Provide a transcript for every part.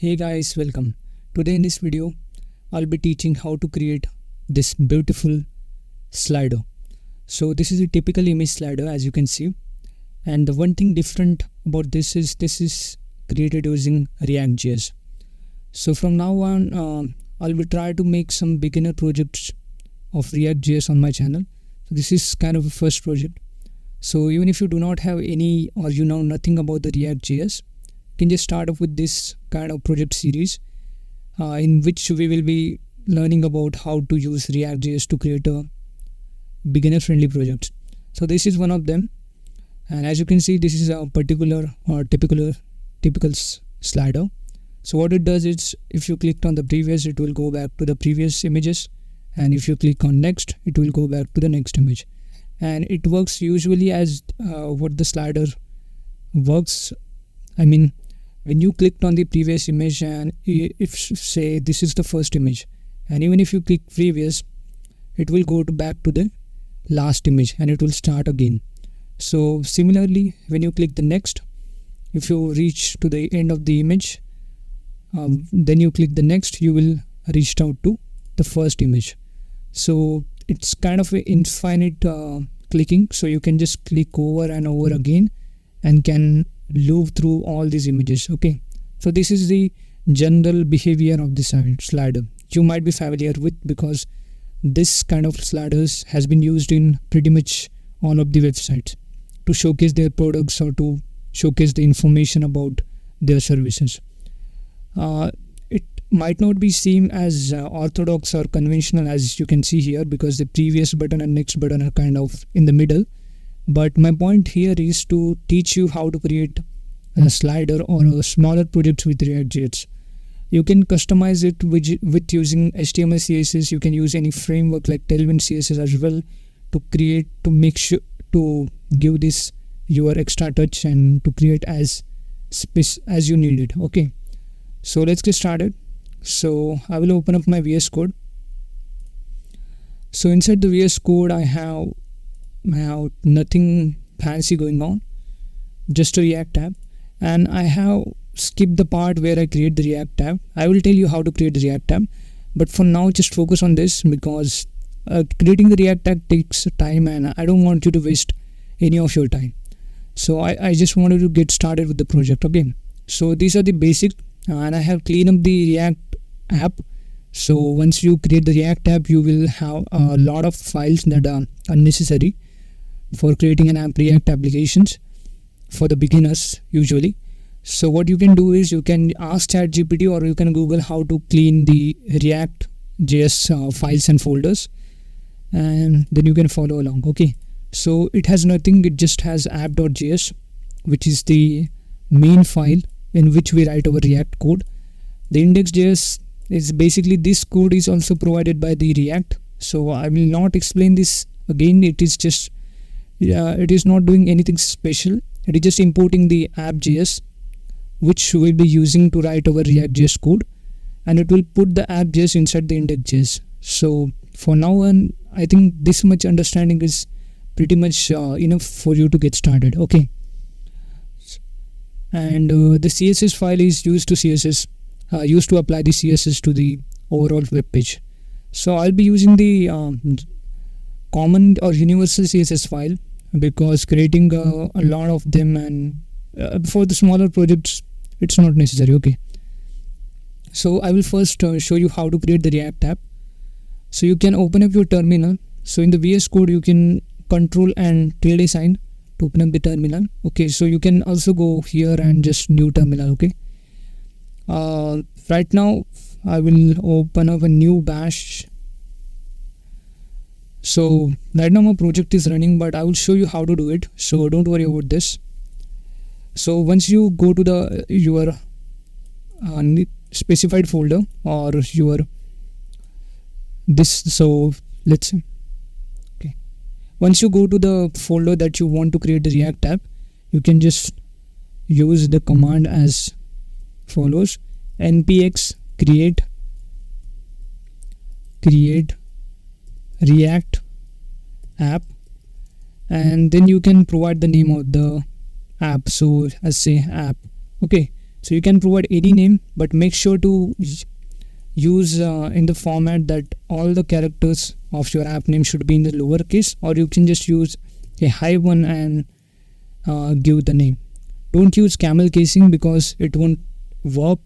Hey guys, welcome. Today in this video, I'll be teaching how to create this beautiful slider. So this is a typical image slider as you can see. And the one thing different about this is created using reactJs. So from now on, I'll be try to make some beginner projects of reactJs on my channel. So this is kind of a first project. So even if you do not have any or you know nothing about the reactJs, you can just start off with this kind of project series in which we will be learning about how to use reactJs to create a beginner friendly project. So this is one of them, and as you can see, this is a particular or typical slider. So what it does is, if you clicked on the previous, it will go back to the previous images, and if you click on next, it will go back to the next image. And it works usually as what the slider works. I mean, when you clicked on the previous image, and if say this is the first image, and even if you click previous, it will go back to the last image and it will start again. So similarly, when you click the next, if you reach to the end of the image, then you click the next, you will reach out to the first image. So it's kind of an infinite clicking, so you can just click over and over again and can loop through all these images. Okay, so this is the general behavior of this slider. You might be familiar with, because this kind of sliders has been used in pretty much all of the websites to showcase their products or to showcase the information about their services. It might not be seen as orthodox or conventional as you can see here, because the previous button and next button are kind of in the middle. But my point here is to teach you how to create a slider or a smaller project with reactJs. You can customize it with using HTML, CSS. You can use any framework like Tailwind CSS as well to make sure to give this your extra touch and to create as you need it. Okay, so let's get started. So I will open up my VS Code. So inside the VS Code, I have nothing fancy going on, just a React tab, and I have skipped the part where I create the React tab. I will tell you how to create the React tab, but for now just focus on this, because creating the React tab takes time and I don't want you to waste any of your time. So I just wanted to get started with the project. Okay, so these are the basic, and I have cleaned up the React app. So once you create the React app, you will have a lot of files that are unnecessary for creating an app, React applications for the beginners usually. So what you can do is you can ask ChatGPT or you can Google how to clean the reactJs files and folders, and then you can follow along. Okay, so it has nothing, it just has app.js, which is the main file in which we write our React code. The index.js is basically, this code is also provided by the React, so I will not explain this again. It is just it is not doing anything special. It is just importing the app.js, which we will be using to write our reactJs code, and it will put the app.js inside the index.js. So for now on, I think this much understanding is pretty much enough for you to get started. Okay, and the CSS file is used to apply the CSS to the overall web page. So I'll be using the common or universal CSS file, because creating a lot of them and for the smaller projects it's not necessary. Okay, so I will first show you how to create the React app. So you can open up your terminal. So in the VS Code, you can control and tilde sign to open up the terminal. Okay, so you can also go here and just new terminal. Okay, right now I will open up a new bash. So right now my project is running, but I will show you how to do it, so don't worry about this. So once you go to your specified folder or your once you go to the folder that you want to create the React app, you can just use the command as follows: npx create React app, and then you can provide the name of the app. So I say app. Okay, So you can provide any name, but make sure to use in the format that all the characters of your app name should be in the lowercase, or you can just use a high one and give the name. Don't use camel casing because it won't work.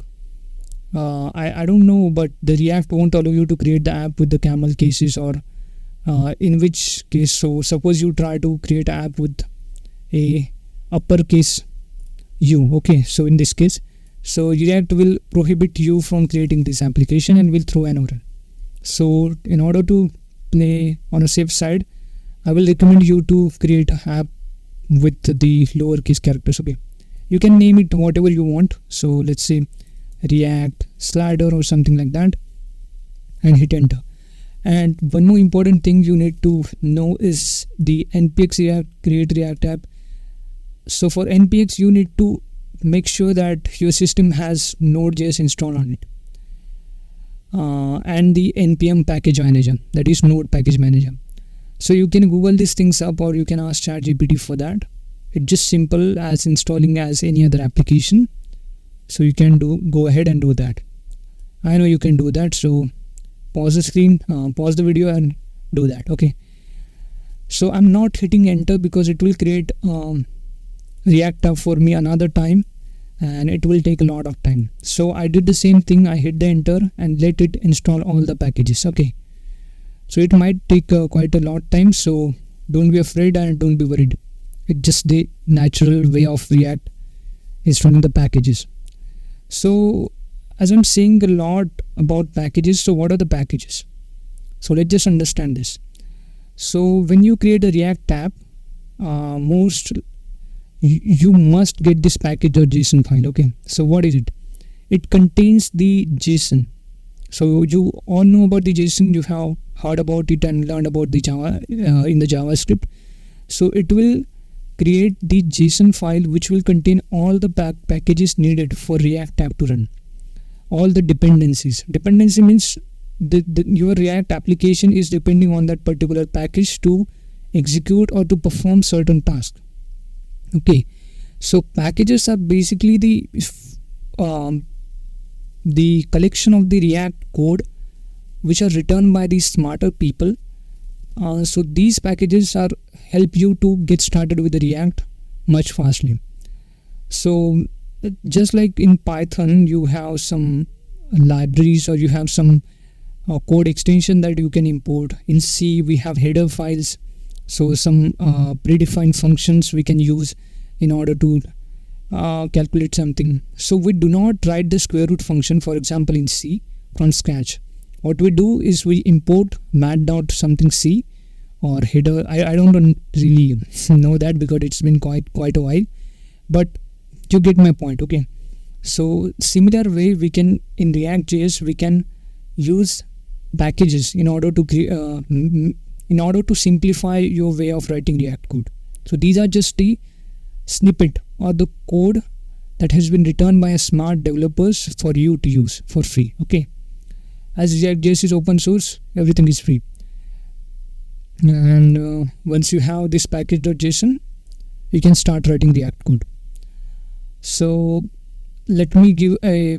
I don't know, but the React won't allow you to create the app with the camel cases, or in which case, so suppose you try to create an app with a uppercase U. Okay, so in this case, so React will prohibit you from creating this application and will throw an error. So in order to play on a safe side, I will recommend you to create an app with the lowercase characters. Okay, you can name it whatever you want. So let's say React Slider or something like that, and hit enter. And one more important thing you need to know is the npx react create react app. So for npx, you need to make sure that your system has node.js installed on it, and the npm package manager, that is node package manager. So you can google these things up, or you can ask ChatGPT for that. It's just simple as installing as any other application. So you can go ahead and do that. I know you can do that. So pause the screen, pause the video and do that. Okay, so I'm not hitting enter because it will create React app for me another time, and it will take a lot of time. So I did the same thing. I hit the enter and let it install all the packages. Okay, so it might take quite a lot of time, so don't be afraid and don't be worried. It's just the natural way of React installing the packages. So as I'm saying a lot about packages, so what are the packages? So let's just understand this. So when you create a React app, you must get this package.json file. Okay, so what is it? It contains the JSON. So you all know about the JSON, you have heard about it and learned about the Java in the JavaScript. So it will create the JSON file which will contain all the packages needed for React app to run. All the dependencies. Dependency means your React application is depending on that particular package to execute or to perform certain tasks. Okay, so packages are basically the collection of the React code which are written by the smarter people. So these packages are help you to get started with the React much fastly. So just like in Python, you have some libraries or you have some code extension that you can import. In C, we have header files. So some predefined functions we can use in order to calculate something. So we do not write the square root function, for example, in C from scratch. What we do is we import mat.something C or header. I don't really know that because it's been quite a while, but you get my point. Okay, so similar way we can in reactJS we can use packages in order to simplify your way of writing React code. So these are just the snippet or the code that has been written by a smart developers for you to use for free. Okay, as reactJS is open source, everything is free. And once you have this package.json, you can start writing React code. So let me give a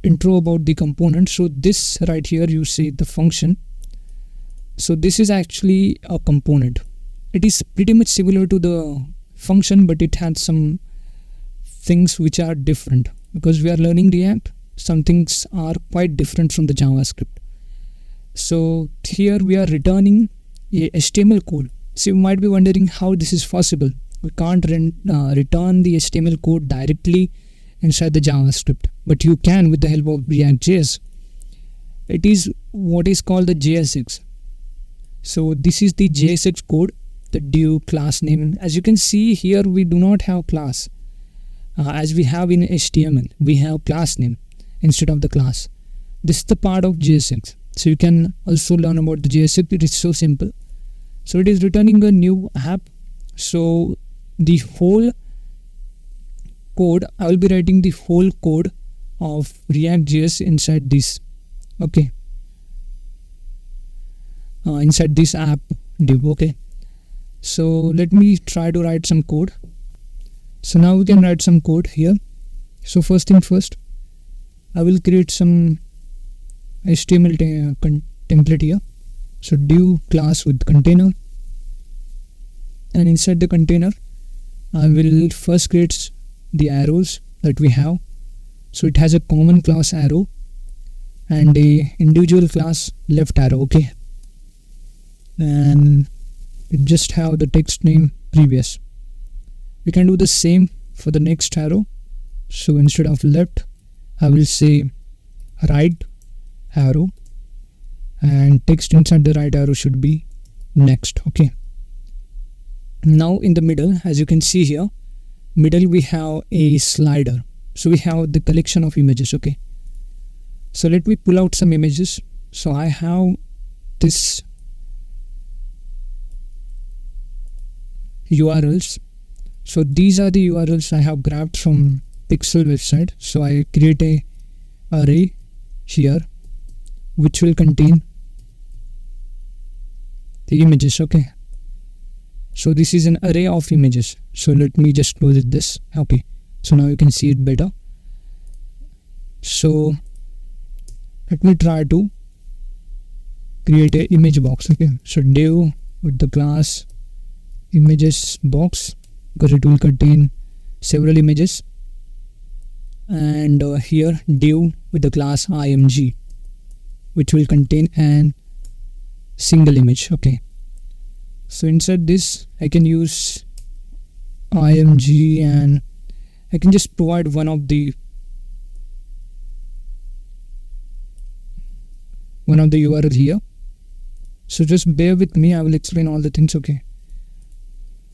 intro about the component. So this right here, you see the function. So this is actually a component. It is pretty much similar to the function, but it has some things which are different because we are learning React. Some things are quite different from the JavaScript. So here we are returning a HTML code. So you might be wondering how this is possible. We can't return the HTML code directly inside the JavaScript, but you can with the help of reactJS. It is what is called the JSX. So this is the JSX code, the div class name. As you can see here, we do not have class as we have in HTML. We have class name instead of the class. This is the part of JSX. So you can also learn about the JSX. It is so simple. So it is returning a new app. So the whole code, I will be writing the whole code of reactJS inside this. Okay, inside this app div. Okay, so let me try to write some code. So now we can write some code here. So first thing first, I will create some HTML template here. So div class with container, and inside the container I will first create the arrows that we have. So it has a common class arrow and a individual class left arrow, okay, and it just have the text name previous. We can do the same for the next arrow. So instead of left, I will say right arrow, and text inside the right arrow should be next, okay. Now in the middle, as you can see here, middle we have a slider. So we have the collection of images, okay. So let me pull out some images. So I have this URLs. So these are the URLs I have grabbed from Pixel website. So I create a array here which will contain the images, okay. So this is an array of images. So let me just close it this, okay. So now you can see it better. So let me try to create a image box, okay. So div with the class images box, because it will contain several images, and here div with the class img, which will contain an single image, okay. So inside this I can use img, and I can just provide one of the URL here. So just bear with me, I will explain all the things, okay.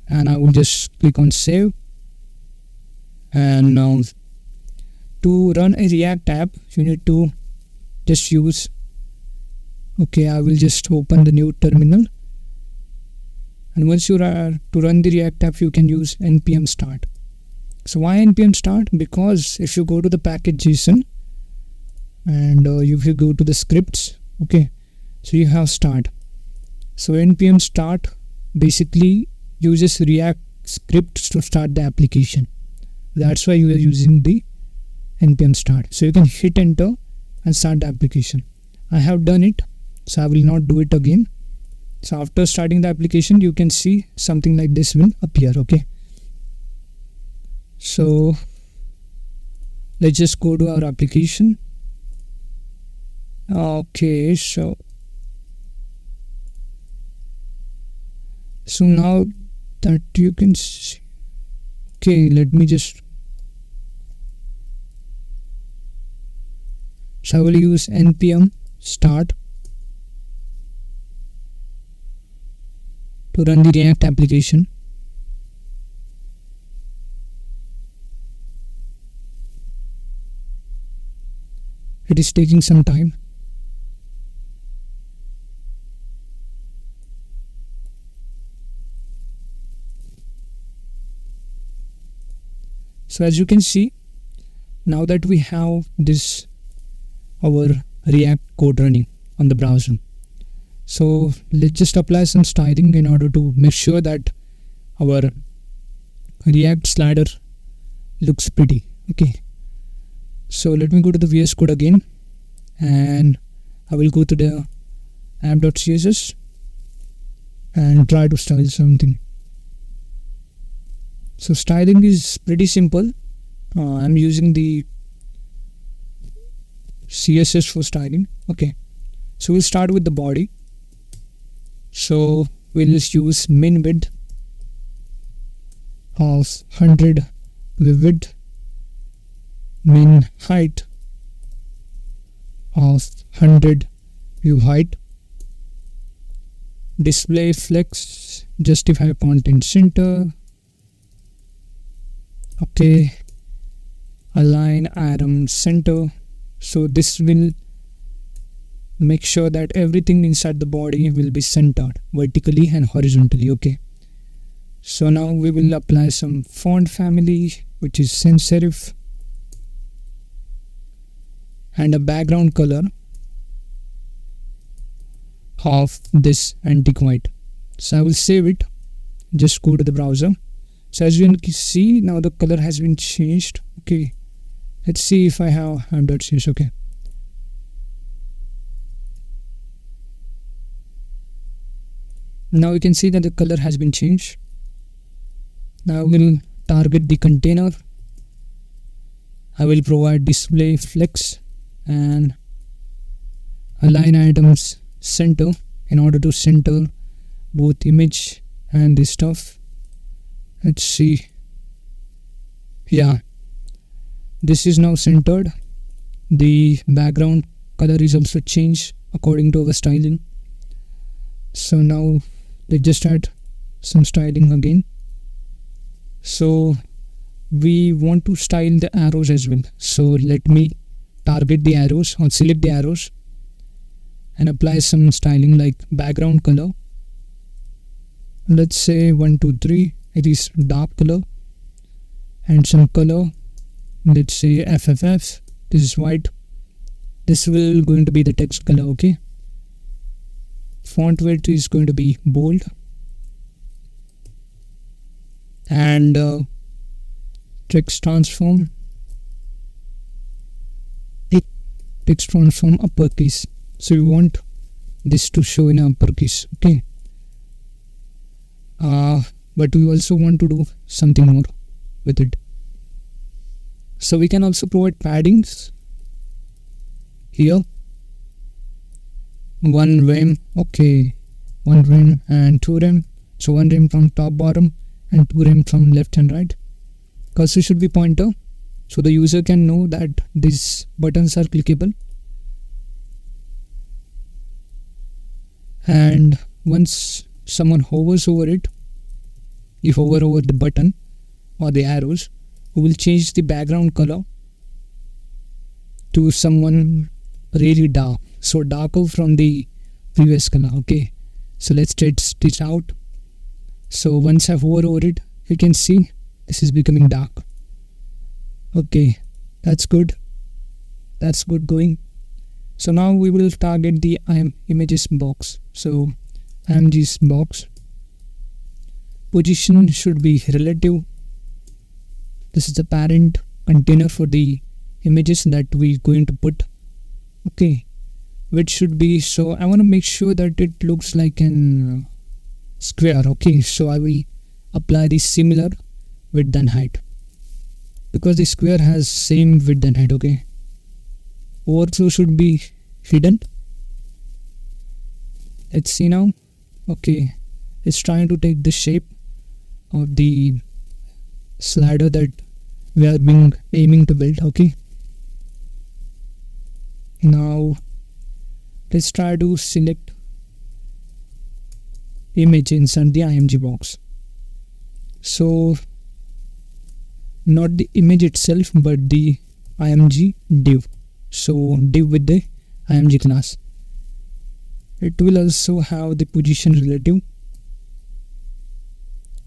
And I will just click on save. And now to run a React app, you need to just use, okay, I will just open the new terminal, and once you are to run the React app, you can use npm start. So why npm start? Because if you go to the package.json and if you go to the scripts, okay, so you have start. So npm start basically uses React scripts to start the application. That's why you are using the npm start. So you can hit enter and start the application. I have done it, so I will not do it again. So after starting the application, you can see something like this will appear, okay. So let's just go to our application. Okay, so now that you can see, okay, let me just, so I will use npm start to run the React application. It is taking some time. So as you can see, now that we have this our React code running on the browser, so let's just apply some styling in order to make sure that our React slider looks pretty, okay. So let me go to the VS Code again, and I will go to the app.css and try to style something. So styling is pretty simple. I'm using the CSS for styling, okay. So we'll start with the body. So we'll just use min width of 100 width, min height of 100 view height, display flex, justify content center, okay, align item center. So this will make sure that everything inside the body will be centered vertically and horizontally, okay. So now we will apply some font family, which is sans serif, and a background color of this antique white. So I will save it, just go to the browser. So as you can see, now the color has been changed, okay, Let's see if I have app.cs. Okay. Now you can see that the color has been changed. Now we'll target the container. I will provide display flex and align items center in order to center both image and this stuff. Let's see. Yeah, this is now centered. The background color is also changed according to our styling. So now let's just add some styling again. So we want to style the arrows as well. So let me target the arrows or select the arrows and apply some styling like background color. Let's say 1, 2, 3. It is dark color and some color. Let's say FFF. This is white. This will going to be the text color. Okay. Font weight is going to be bold. And text transform uppercase. So you want this to show in uppercase. Okay. But we also want to do something more with it. So we can also provide paddings here. 1 rem. Okay. 1 rem and 2 rem. So 1 rem from top bottom and 2 rem from left and right. Cursor should be pointer, so the user can know that these buttons are clickable. And once someone hovers over it, you hover over the button or the arrows, we will change the background color to someone really dark, so darker from the previous color. Okay, so let's test this out. So once I hover over it, you can see this is becoming dark. Okay, that's good. That's good going. So now we will target the images box. So imgs box. Position should be relative. This is the parent container for the images that we're going to put. Okay, which should be, so I want to make sure that it looks like an square. Okay, so I will apply the similar width and height because the square has same width and height. Okay, overflow should be hidden. Let's see now. Okay, it's trying to take the shape of the slider that we are aiming to build. Okay, now let's try to select image inside the img box. So not the image itself but the img div. So div with the img class. It will also have the position relative.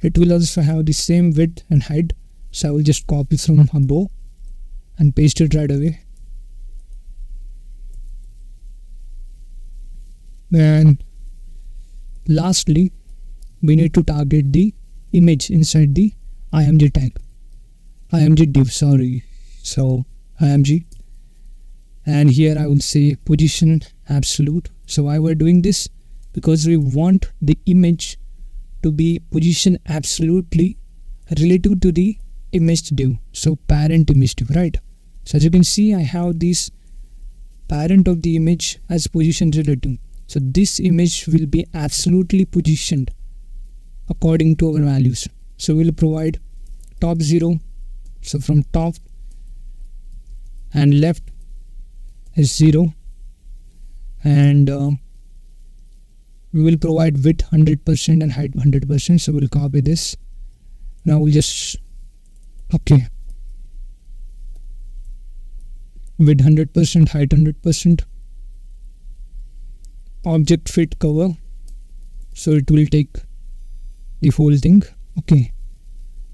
It will also have the same width and height. So I will just copy from above and paste it right away. And lastly, we need to target the image inside the img tag, img div, sorry. So img, and here I will say position absolute. So why we're doing this? Because we want the image to be position absolutely relative to the image div. So parent image div, right? So as you can see, I have this parent of the image as position relative. So this image will be absolutely positioned according to our values. So we'll provide top 0. So from top and left is 0. And we will provide width 100% and height 100%. So we'll copy this. Now we'll just, okay, width 100%, height 100%. Object fit cover, so it will take the whole thing. Okay,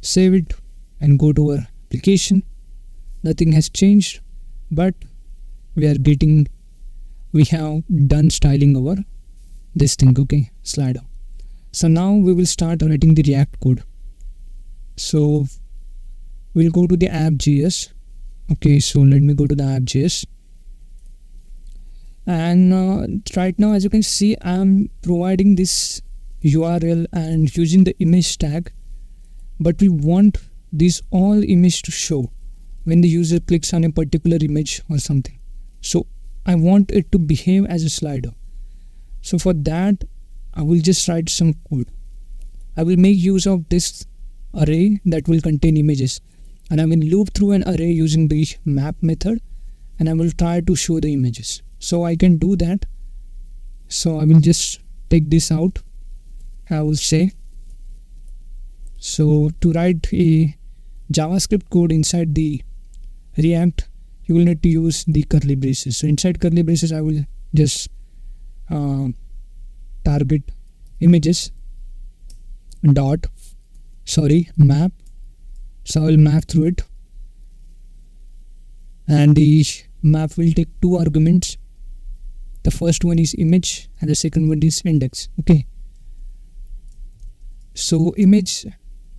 save it and go to our application. Nothing has changed, but we have done styling over this thing. Okay, slider. So now we will start writing the React code. So we'll go to the app.js Okay, so let me go to the app.js, and right now, as you can see, I'm providing this URL and using the image tag, but we want this all image to show when the user clicks on a particular image or something. So I want it to behave as a slider. So for that, I will just write some code. I will make use of this array that will contain images, and I will loop through an array using the map method, and I will try to show the images. So I can do that. So I will just take this out. I will say, so to write a JavaScript code inside the React, you will need to use the curly braces. So inside curly braces, I will just target images map. So I will map through it, and the map will take two arguments. The first one is image and the second one is index. Okay, so image,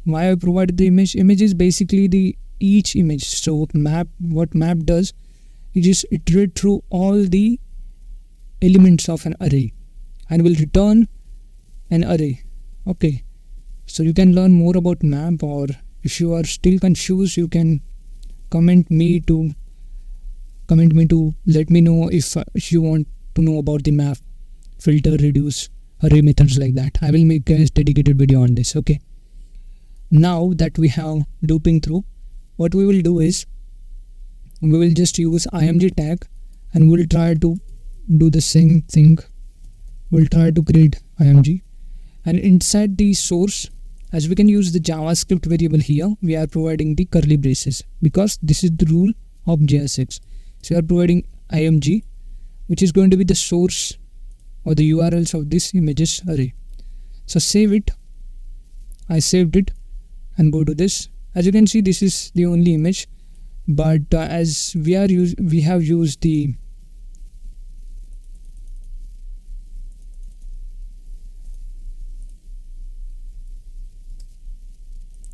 why I provided the image is basically the each image. So what map does, it just iterate through all the elements of an array and will return an array. Okay, so you can learn more about map, or if you are still confused, you can comment me to let me know if you want to know about the map, filter, reduce, array methods like that. I will make a dedicated video on this. Okay, now that we have looping through, what we will do is we will just use img tag, and we'll try to do the same thing. We'll try to create img, and inside the source, as we can use the JavaScript variable here, we are providing the curly braces because this is the rule of JSX. So we are providing img, which is going to be the source or the URLs of this images array. So save it. I saved it and go to this. As you can see, this is the only image, but as we have used the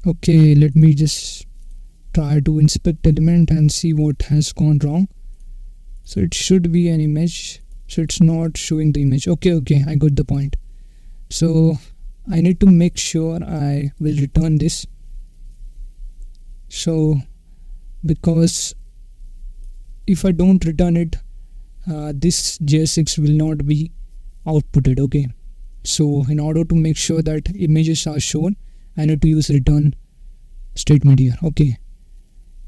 okay, let me just try to inspect element and see what has gone wrong. So it should be an image, so it's not showing the image. Okay, I got the point. So I need to make sure I will return this. So because if I don't return it, this JSX will not be outputted. Okay, so in order to make sure that images are shown, I need to use return statement here. Okay,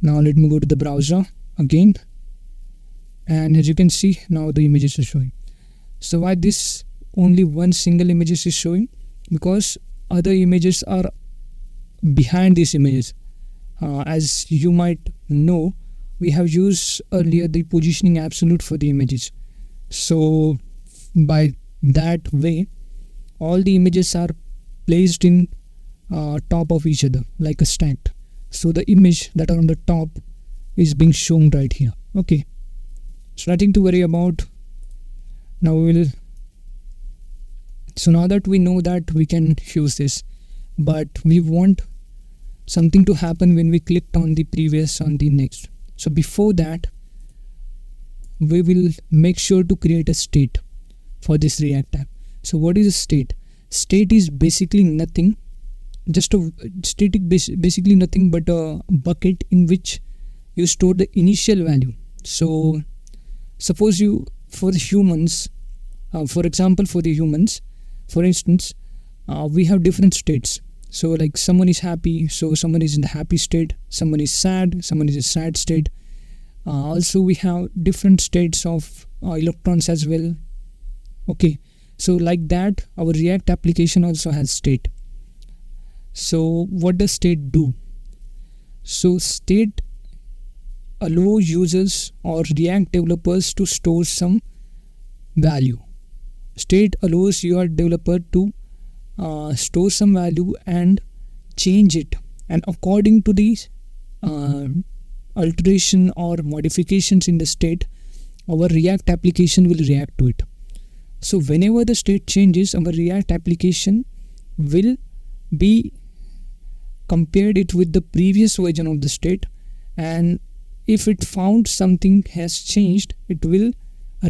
now let me go to the browser again, and as you can see, now the images are showing. So why this only one single images is showing? Because other images are behind these images. As you might know, we have used earlier the positioning absolute for the images. So by that way, all the images are placed in top of each other like a stacked. So the image that are on the top is being shown right here. Okay, so nothing to worry about. Now now that we know that, we can use this, but we want something to happen when we clicked on the previous, on the next. So before that, we will make sure to create a state for this React app. So what is a state? State is basically nothing, just a static, basically nothing but a bucket in which you store the initial value. So suppose you, for the humans, for example, for instance, we have different states. So like someone is happy, so someone is in the happy state, someone is sad, someone is in a sad state. Also we have different states of electrons as well. Okay, so like that, our React application also has state. So what does state do? So state allows users or React developers to store some value. State allows your developer to store some value and change it, and according to these alteration or modifications in the state, our React application will react to it. So whenever the state changes, our React application will be compared it with the previous version of the state, and if it found something has changed, it will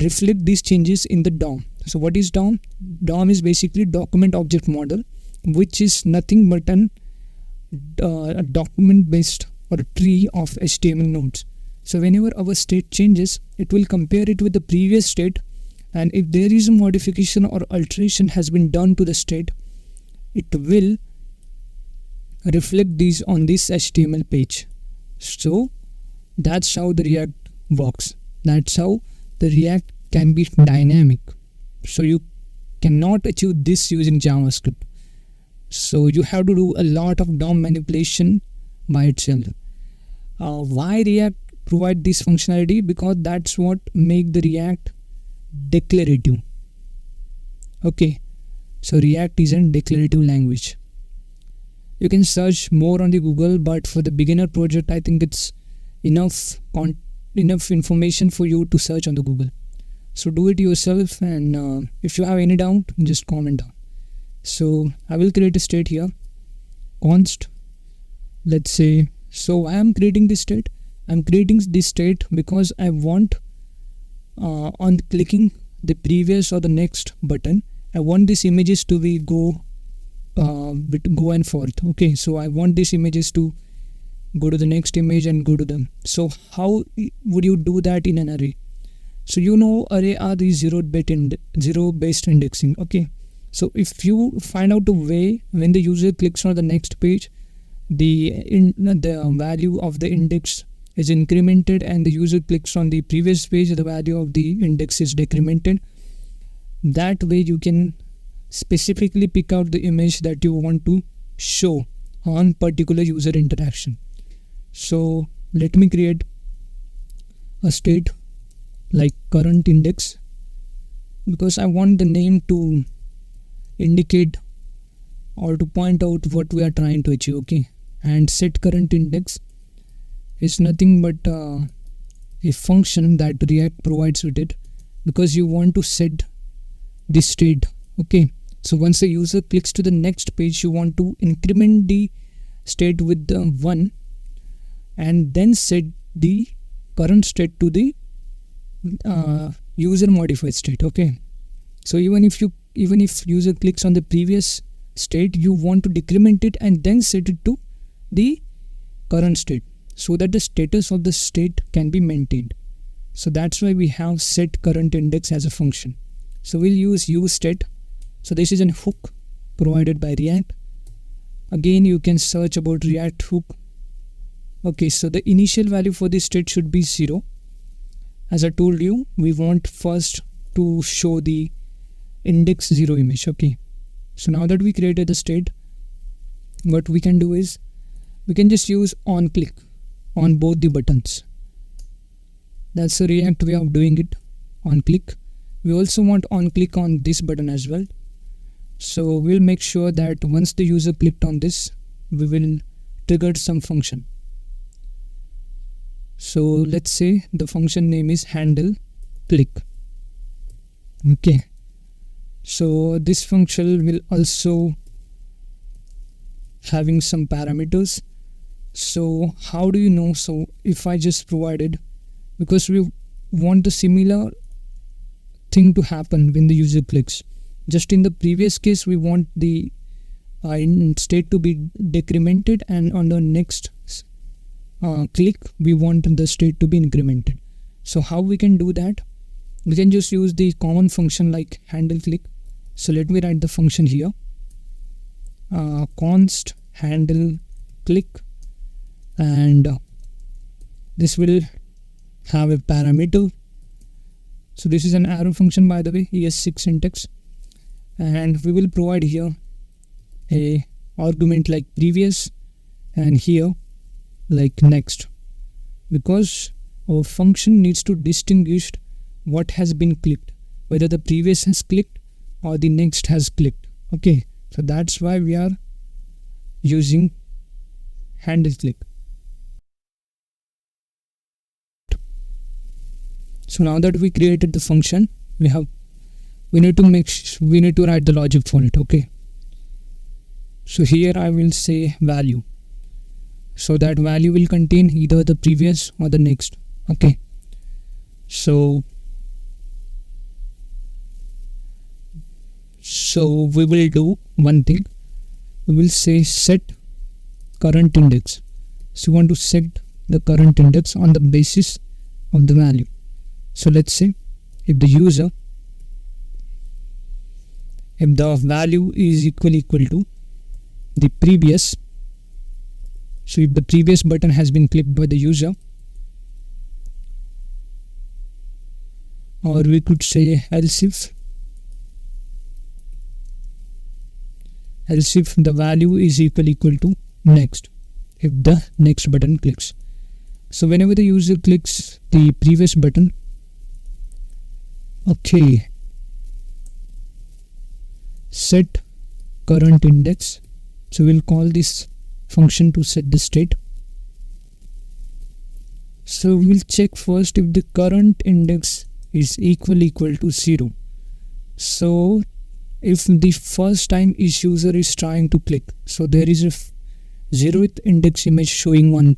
reflect these changes in the DOM. So what is DOM? DOM is basically document object model, which is nothing but a document based or a tree of HTML nodes. So whenever our state changes, it will compare it with the previous state, and if there is a modification or alteration has been done to the state, it will reflect these on this HTML page. So that's how the React works. That's how the React can be dynamic. So you cannot achieve this using JavaScript. So you have to do a lot of DOM manipulation by itself. Why React provide this functionality? Because that's what make the React declarative. Okay, so React is a declarative language. You can search more on the Google, but for the beginner project, I think it's enough information for you to search on the Google. So do it yourself, and if you have any doubt, just comment down. So I will create a state here, const, let's say. So I am creating this state. I'm creating this state because I want on clicking the previous or the next button, I want these images to be go and forth. Okay, so I want these images to go to the next image and go to them. So how would you do that in an array? So you know array are the zero based indexing. Okay, so if you find out a way when the user clicks on the next page, the value of the index is incremented, and the user clicks on the previous page, the value of the index is decremented. That way you can specifically pick out the image that you want to show on particular user interaction. So let me create a state like current index, because I want the name to indicate or to point out what we are trying to achieve. Okay, and set current index is nothing but a function that React provides with it, because you want to set the state. Okay, so once the user clicks to the next page, you want to increment the state with the 1 and then set the current state to the user modified state. Okay, so even if user clicks on the previous state, you want to decrement it and then set it to the current state, so that the status of the state can be maintained. So that's why we have set current index as a function. So we'll use useState. So this is a hook provided by React. Again, you can search about React hook. Okay, so the initial value for this state should be 0. As I told you, we want first to show the index 0 image. Okay, so now that we created the state, what we can do is we can just use on click on both the buttons. That's the React way of doing it, on click. We also want on click on this button as well. So we'll make sure that once the user clicked on this, we will trigger some function. So let's say the function name is handle click. Okay, so this function will also having some parameters. So how do you know? So if I just provided, because we want the similar thing to happen when the user clicks. Just in the previous case, we want the state to be decremented, and on the next click we want the state to be incremented. So how we can do that? We can just use the common function like handle click. So let me write the function here, const handle click, and this will have a parameter. So this is an arrow function, by the way, ES6 syntax, and we will provide here a argument like previous and here like next, because our function needs to distinguish what has been clicked, whether the previous has clicked or the next has clicked. Okay, so that's why we are using handle click. So now that we created the function, we need to write the logic for it. Okay, so here I will say value. So that value will contain either the previous or the next. Okay, so we will do one thing. We will say set current index. So we want to set the current index on the basis of the value. So let's say if the value is equal to the previous, so if the previous button has been clicked by the user, or we could say else if the value is equal to next, if the next button clicks. So whenever the user clicks the previous button, okay, set current index. So we'll call this function to set the state. So we'll check first if the current index is equal to 0. So if the first time each user is trying to click, so there is a 0th index image showing on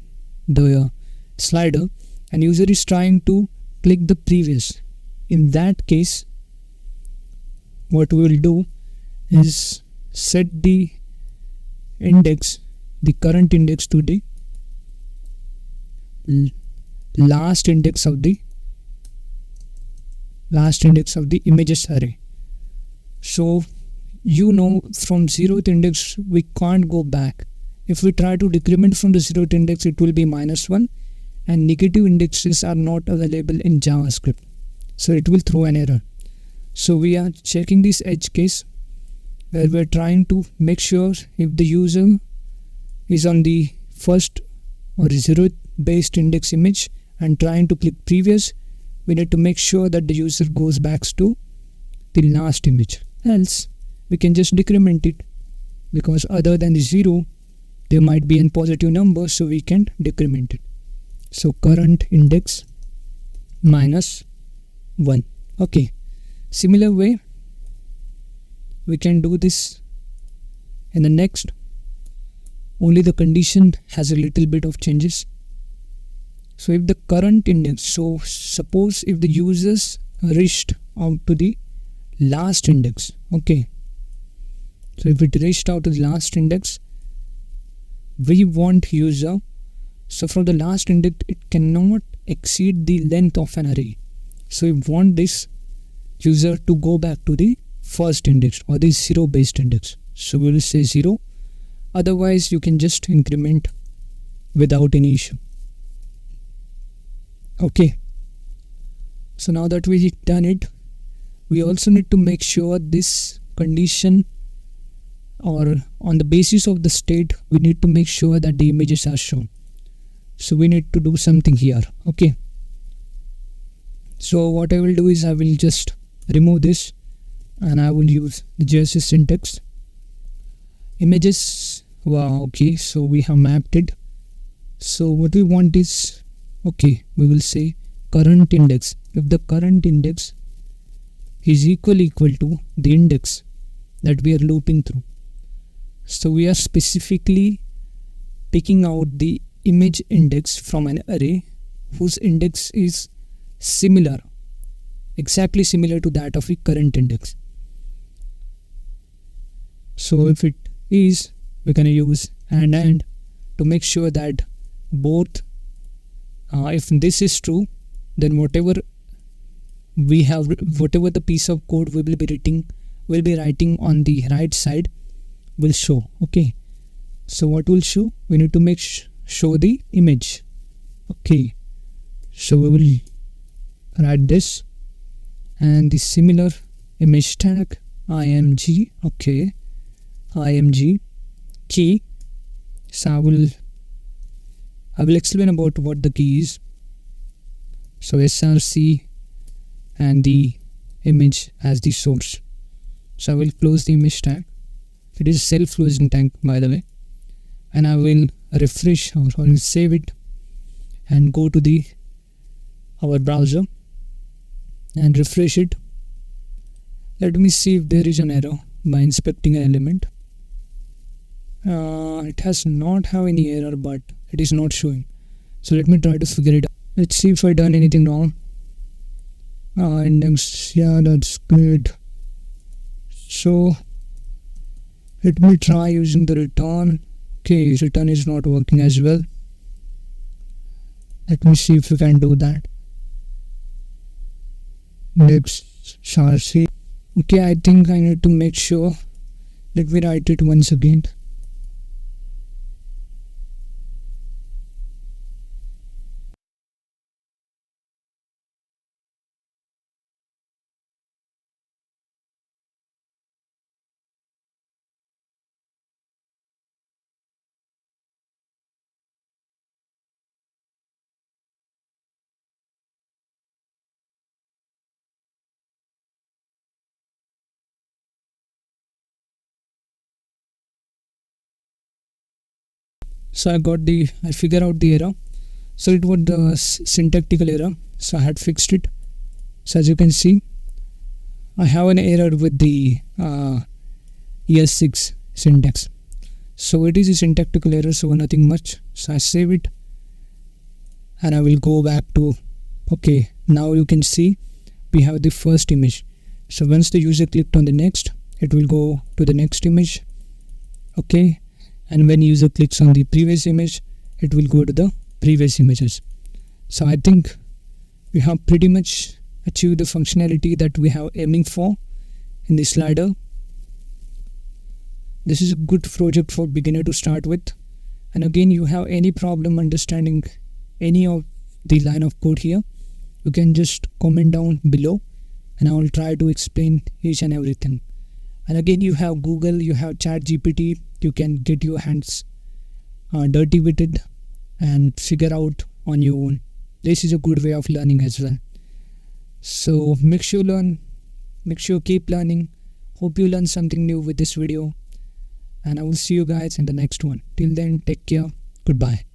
the slider and user is trying to click the previous. In that case, what we will do is set the current index to the last index of the images array. So from 0th index we can't go back. If we try to decrement from the 0th index, it will be -1, and negative indexes are not available in JavaScript, so it will throw an error. So we are checking this edge case where we are trying to make sure if the user is on the first or 0th based index image and trying to click previous, we need to make sure that the user goes back to the last image, else we can just decrement it, because other than the 0 there might be a positive number, so we can decrement it. So current index -1. Okay, similar way we can do this in the next, only the condition has a little bit of changes. So if the current index, so suppose if the users reached out to the last index, okay, so if it reached out to the last index, we want user, so from the last index it cannot exceed the length of an array. So we want this user to go back to the first index or the 0 based index. So we will say 0, otherwise you can just increment without any issue. Okay, so now that we done it, we also need to make sure this condition, or on the basis of the state, we need to make sure that the images are shown. So we need to do something here. Okay, so what I will do is I will just remove this and I will use the JS syntax. Images, wow, okay, so we have mapped it. So what we want is, okay, we will say current index. If the current index is equal to the index that we are looping through, so we are specifically picking out the image index from an array whose index is similar, exactly similar to that of the current index. So if it is, we're going to use and to make sure that both, if this is true, then whatever the piece of code we will be writing on the right side will show. Okay, so what will show? We need to make show the image. Okay, so we will write this and the similar image tag img. Okay, img key. So I will explain about what the key is. So src and the image as the source. So I will close the image tag. It is self-closing tag, by the way, and I will refresh or save it and go to our browser and refresh it. Let me see if there is an error by inspecting an element. It has not have any error, but it is not showing. So let me try to figure it out. Let's see if I done anything wrong. Index, yeah, that's great. So let me try using the return. Okay, return is not working as well. Let me see if we can do that. Index chassis. Okay, I think I need to make sure. Let me write it once again. So I figured out the error. So it was the syntactical error. So I had fixed it. So as you can see, I have an error with the ES6 syntax. So it is a syntactical error, so nothing much. So I save it and I will go back to, okay, now you can see we have the first image. So once the user clicked on the next, it will go to the next image. Okay, and when user clicks on the previous image, it will go to the previous images. So I think we have pretty much achieved the functionality that we have aiming for in the slider. This is a good project for beginner to start with. And again, you have any problem understanding any of the line of code here, you can just comment down below and I will try to explain each and everything. And again, you have Google, you have ChatGPT, you can get your hands dirty with it and figure out on your own. This is a good way of learning as well. So make sure keep learning. Hope you learned something new with this video, and I will see you guys in the next one. Till then, take care. Goodbye.